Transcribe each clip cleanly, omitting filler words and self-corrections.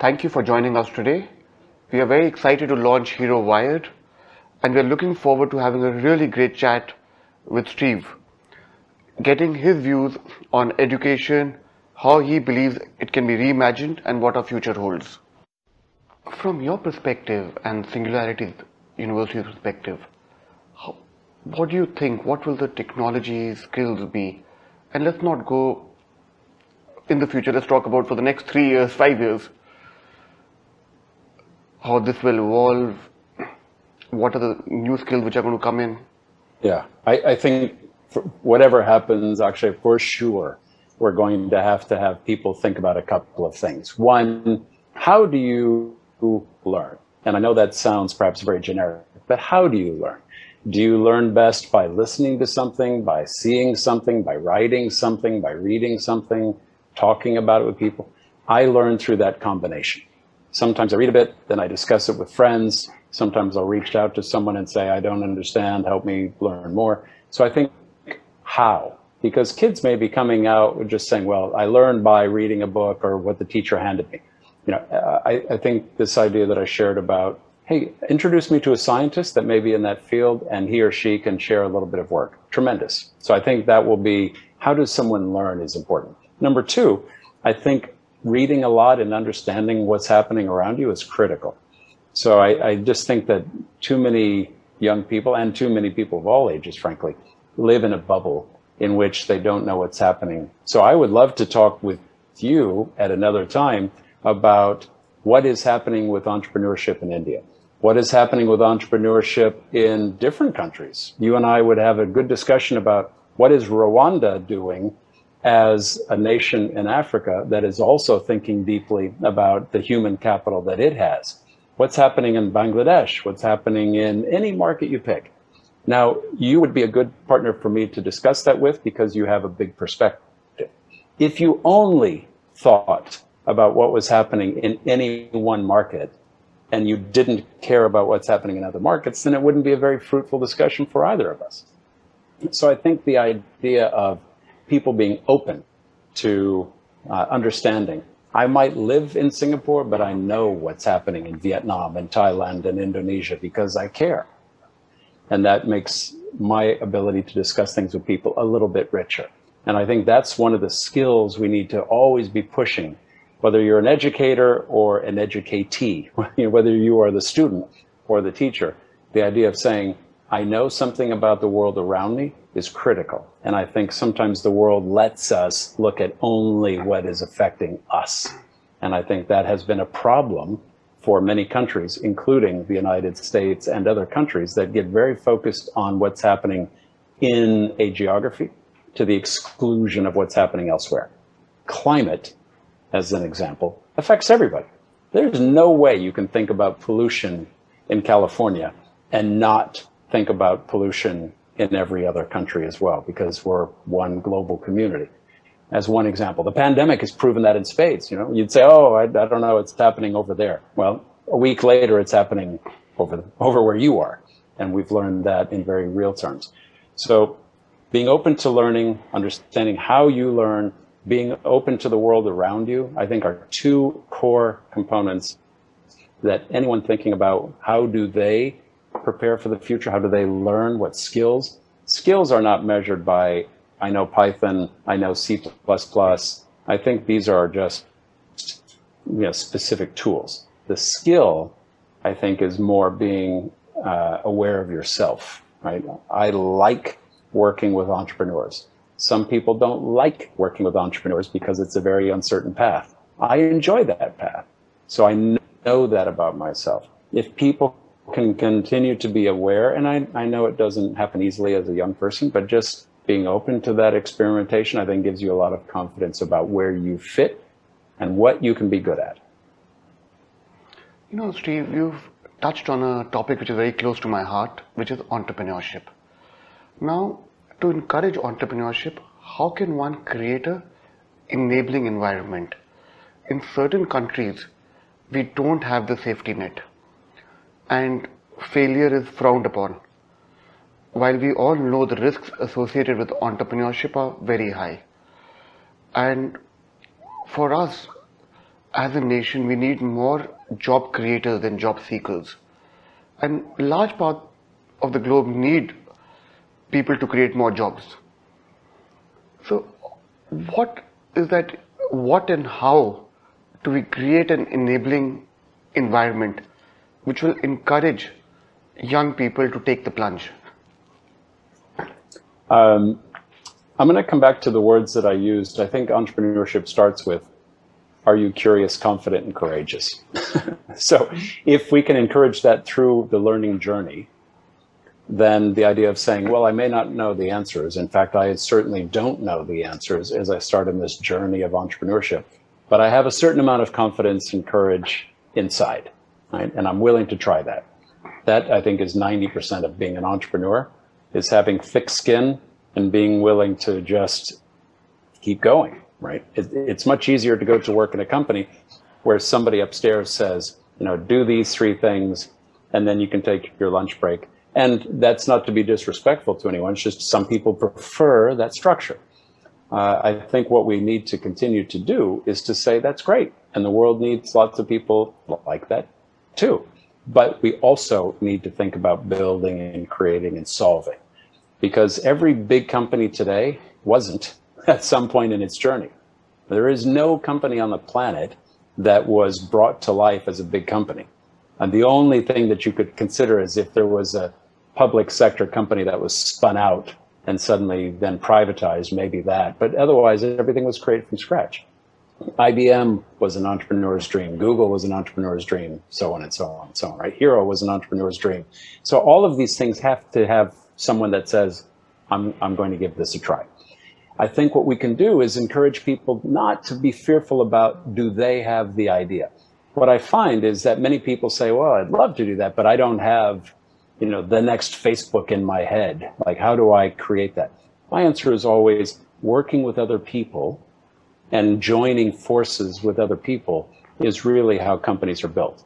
Thank you for joining us today. We are very excited to launch Hero Wired, and we are looking forward to having a really great chat with Steve, getting his views on education, how he believes it can be reimagined, and what our future holds. From your perspective and Singularity University's perspective, how, what do you think? What will the technology skills be? And let's not go in the future, let's talk about for the next 3 years, 5 years, how this will evolve, what are the new skills which are going to come in? Yeah, I think whatever happens, actually, for sure, we're going to have people think about a couple of things. One, how do you learn? And I know that sounds perhaps very generic, but how do you learn? Do you learn best by listening to something, by seeing something, by writing something, by reading something, talking about it with people? I learn through that combination. Sometimes I read a bit, then I discuss it with friends. Sometimes I'll reach out to someone and say, I don't understand, help me learn more. So I think how? Because kids may be coming out just saying, well, I learned by reading a book or what the teacher handed me. I think this idea that I shared about, hey, introduce me to a scientist that may be in that field and he or she can share a little bit of work. Tremendous. So I think that will be, how does someone learn is important. Number two, I think reading a lot and understanding what's happening around you is critical. So I just think that too many young people and too many people of all ages, frankly, live in a bubble in which they don't know what's happening. So I would love to talk with you at another time about what is happening with entrepreneurship in India. What is happening with entrepreneurship in different countries? You and I would have a good discussion about what is Rwanda doing as a nation in Africa that is also thinking deeply about the human capital that it has. What's happening in Bangladesh? What's happening in any market you pick? Now, you would be a good partner for me to discuss that with because you have a big perspective. If you only thought about what was happening in any one market and you didn't care about what's happening in other markets, then it wouldn't be a very fruitful discussion for either of us. So I think the idea of people being open to understanding. I might live in Singapore, but I know what's happening in Vietnam and Thailand and Indonesia because I care. And that makes my ability to discuss things with people a little bit richer. And I think that's one of the skills we need to always be pushing, whether you're an educator or an educatee, whether you are the student or the teacher, the idea of saying, I know something about the world around me is critical. And I think sometimes the world lets us look at only what is affecting us. And I think that has been a problem for many countries, including the United States and other countries that get very focused on what's happening in a geography to the exclusion of what's happening elsewhere. Climate, as an example, affects everybody. There's no way you can think about pollution in California and not think about pollution in every other country as well, because we're one global community. As one example, the pandemic has proven that in spades. You'd say, oh, I don't know, it's happening over there. Well, a week later, it's happening over where you are. And we've learned that in very real terms. So being open to learning, understanding how you learn, being open to the world around you, I think are two core components that anyone thinking about how do they prepare for the future, how do they learn, what skills? Skills are not measured by, I know Python, I know C++. I think these are just specific tools. The skill, I think, is more being aware of yourself, right? I like working with entrepreneurs. Some people don't like working with entrepreneurs because it's a very uncertain path. I enjoy that path. So I know that about myself. If people can continue to be aware, and I know it doesn't happen easily as a young person, but just being open to that experimentation, I think gives you a lot of confidence about where you fit and what you can be good at. Steve, you've touched on a topic which is very close to my heart, which is entrepreneurship. Now, to encourage entrepreneurship, how can one create an enabling environment? In certain countries, we don't have the safety net, and failure is frowned upon. While we all know the risks associated with entrepreneurship are very high. And for us, as a nation, we need more job creators than job seekers. And a large part of the globe need people to create more jobs. So what is that, what and how do we create an enabling environment which will encourage young people to take the plunge? I'm going to come back to the words that I used. I think entrepreneurship starts with, are you curious, confident, and courageous? So if we can encourage that through the learning journey, then the idea of saying, well, I may not know the answers. In fact, I certainly don't know the answers as I start in this journey of entrepreneurship, but I have a certain amount of confidence and courage inside, right? And I'm willing to try that. That, I think, is 90% of being an entrepreneur, is having thick skin and being willing to just keep going, right? It's much easier to go to work in a company where somebody upstairs says, you know, do these 3 things, and then you can take your lunch break. And that's not to be disrespectful to anyone. It's just some people prefer that structure. I think what we need to continue to do is to say, that's great. And the world needs lots of people like that too. But we also need to think about building and creating and solving. Because every big company today wasn't at some point in its journey. There is no company on the planet that was brought to life as a big company. And the only thing that you could consider is if there was a public sector company that was spun out and suddenly then privatized, maybe that. But otherwise, everything was created from scratch. IBM was an entrepreneur's dream. Google was an entrepreneur's dream, so on and so on and so on, right? Hero was an entrepreneur's dream. So all of these things have to have someone that says, I'm going to give this a try. I think what we can do is encourage people not to be fearful about, do they have the idea? What I find is that many people say, well, I'd love to do that, but I don't have, you know, the next Facebook in my head. Like, how do I create that? My answer is always working with other people and joining forces with other people is really how companies are built.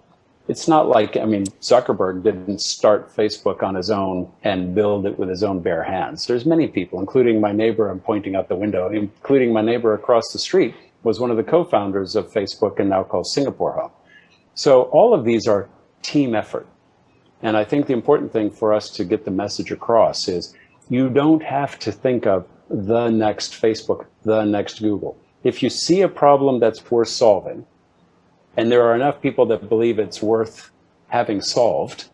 It's not like, I mean, Zuckerberg didn't start Facebook on his own and build it with his own bare hands. There's many people, including my neighbor, I'm pointing out the window, including my neighbor across the street, was one of the co-founders of Facebook and now called Singapore Home. So all of these are team effort. And I think the important thing for us to get the message across is you don't have to think of the next Facebook, the next Google. If you see a problem that's worth solving, and there are enough people that believe it's worth having solved,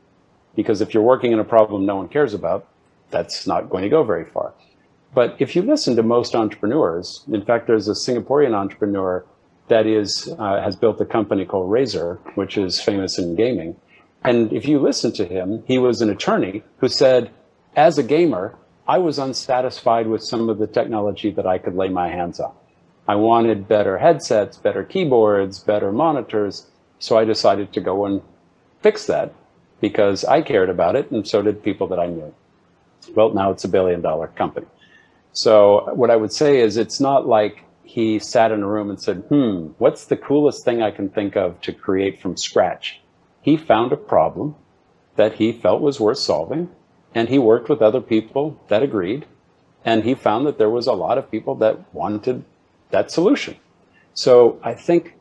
because if you're working on a problem no one cares about, that's not going to go very far. But if you listen to most entrepreneurs, in fact, there's a Singaporean entrepreneur that has built a company called Razer, which is famous in gaming. And if you listen to him, he was an attorney who said, as a gamer, I was unsatisfied with some of the technology that I could lay my hands on. I wanted better headsets, better keyboards, better monitors. So I decided to go and fix that because I cared about it, and so did people that I knew. Well, now it's $1 billion company. So what I would say is it's not like he sat in a room and said, what's the coolest thing I can think of to create from scratch? He found a problem that he felt was worth solving, and he worked with other people that agreed, and he found that there was a lot of people that wanted that solution. So I think,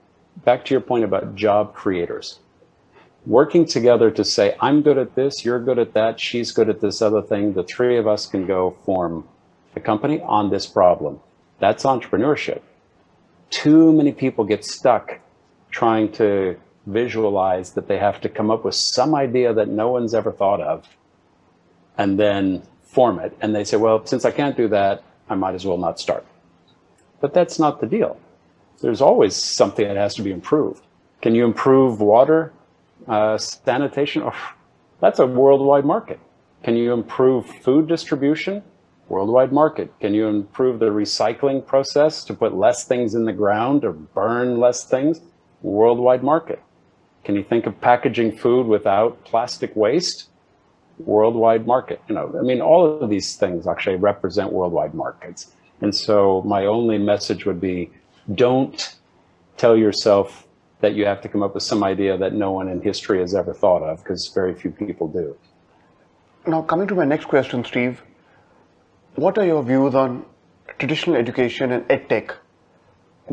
back to your point about job creators, working together to say, I'm good at this, you're good at that, she's good at this other thing, the 3 of us can go form a company on this problem. That's entrepreneurship. Too many people get stuck trying to visualize that they have to come up with some idea that no one's ever thought of and then form it. And they say, well, since I can't do that, I might as well not start. But that's not the deal. There's always something that has to be improved. Can you improve water, sanitation? Oh, that's a worldwide market. Can you improve food distribution? Worldwide market. Can you improve the recycling process to put less things in the ground or burn less things? Worldwide market. Can you think of packaging food without plastic waste? Worldwide market. You know, I mean, all of these things actually represent worldwide markets. And so my only message would be, don't tell yourself that you have to come up with some idea that no one in history has ever thought of, because very few people do. Now, coming to my next question, Steve, what are your views on traditional education and edtech?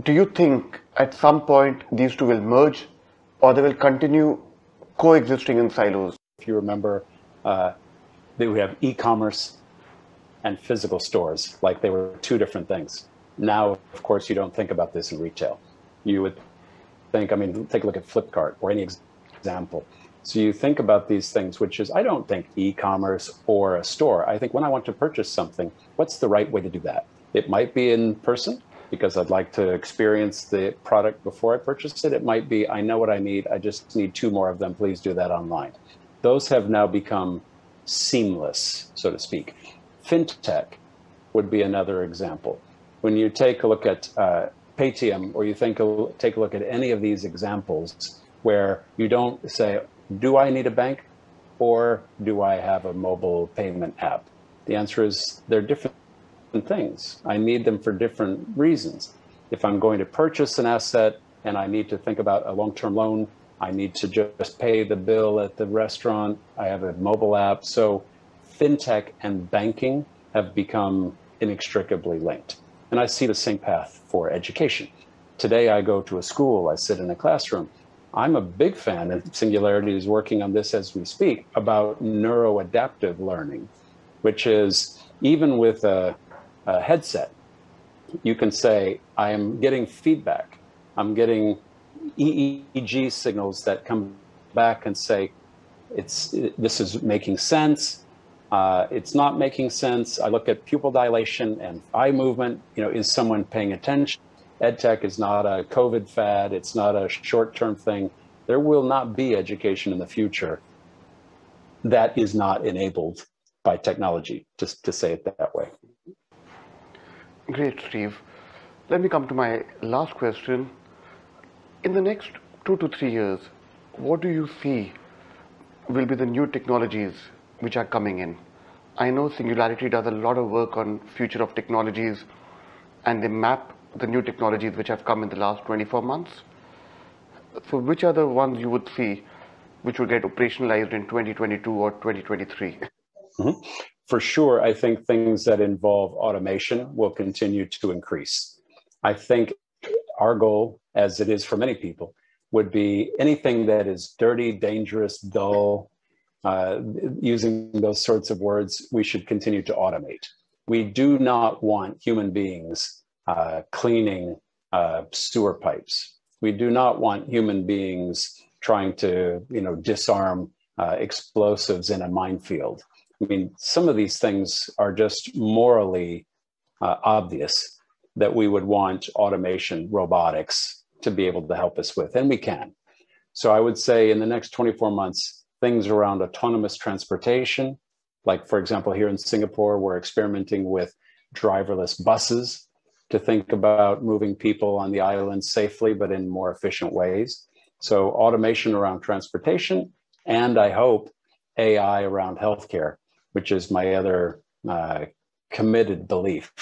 Do you think at some point these two will merge or they will continue coexisting in silos? If you remember, we have e-commerce and physical stores, like they were two different things. Now, of course, you don't think about this in retail. You would think, I mean, take a look at Flipkart or any example. So you think about these things, which is, I don't think e-commerce or a store. I think when I want to purchase something, what's the right way to do that? It might be in person because I'd like to experience the product before I purchase it. It might be, I know what I need. I just need 2 more of them. Please do that online. Those have now become seamless, so to speak. FinTech would be another example. When you take a look at Paytm, or you take a look at any of these examples where you don't say, do I need a bank or do I have a mobile payment app? The answer is they're different things. I need them for different reasons. If I'm going to purchase an asset and I need to think about a long-term loan, I need to just pay the bill at the restaurant, I have a mobile app. So FinTech and banking have become inextricably linked. And I see the same path for education. Today I go to a school, I sit in a classroom. I'm a big fan, and Singularity is working on this as we speak, about neuroadaptive learning, which is even with a headset, you can say, I am getting feedback. I'm getting EEG signals that come back and say, this is making sense. It's not making sense. I look at pupil dilation and eye movement. Is someone paying attention? EdTech is not a COVID fad. It's not a short-term thing. There will not be education in the future that is not enabled by technology, just to say it that way. Great, Steve. Let me come to my last question. In the next 2 to 3 years, what do you see will be the new technologies which are coming in? I know Singularity does a lot of work on future of technologies, and they map the new technologies which have come in the last 24 months. So which are the ones you would see which will get operationalized in 2022 or 2023? Mm-hmm. For sure, I think things that involve automation will continue to increase. I think our goal, as it is for many people, would be anything that is dirty, dangerous, dull, using those sorts of words, we should continue to automate. We do not want human beings cleaning sewer pipes. We do not want human beings trying to, disarm explosives in a minefield. I mean, some of these things are just morally obvious that we would want automation, robotics to be able to help us with, and we can. So I would say in the next 24 months, things around autonomous transportation, like for example, here in Singapore, we're experimenting with driverless buses to think about moving people on the island safely, but in more efficient ways. So automation around transportation, and I hope AI around healthcare, which is my other committed belief.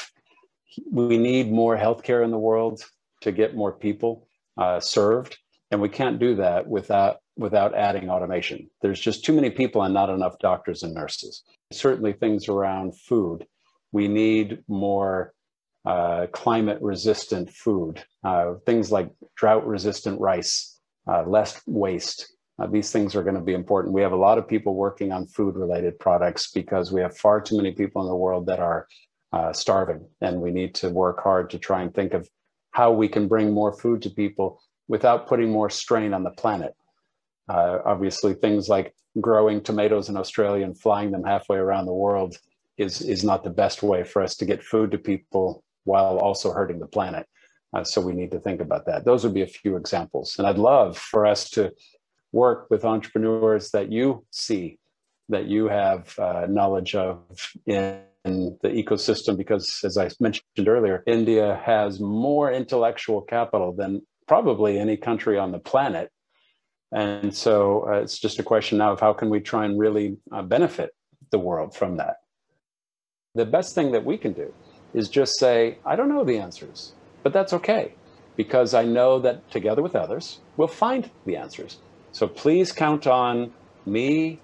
We need more healthcare in the world to get more people served, and we can't do that without adding automation. There's just too many people and not enough doctors and nurses. Certainly things around food. We need more climate-resistant food, things like drought-resistant rice, less waste. These things are going to be important. We have a lot of people working on food-related products because we have far too many people in the world that are starving, and we need to work hard to try and think of how we can bring more food to people without putting more strain on the planet. Obviously, things like growing tomatoes in Australia and flying them halfway around the world is not the best way for us to get food to people while also hurting the planet. So we need to think about that. Those would be a few examples. And I'd love for us to work with entrepreneurs that you see, that you have knowledge of in the ecosystem, because as I mentioned earlier, India has more intellectual capital than probably any country on the planet. And so it's just a question now of how can we try and really benefit the world from that. The best thing that we can do is just say, I don't know the answers, but that's okay, because I know that together with others, we'll find the answers. So please count on me.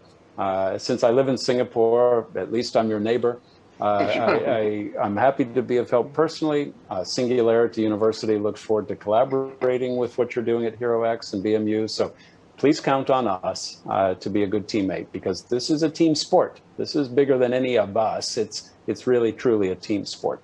Since I live in Singapore, at least I'm your neighbor. I'm happy to be of help personally. Singularity University looks forward to collaborating with what you're doing at HeroX and BMU. So please count on us to be a good teammate, because this is a team sport. This is bigger than any of us. It's really, truly a team sport.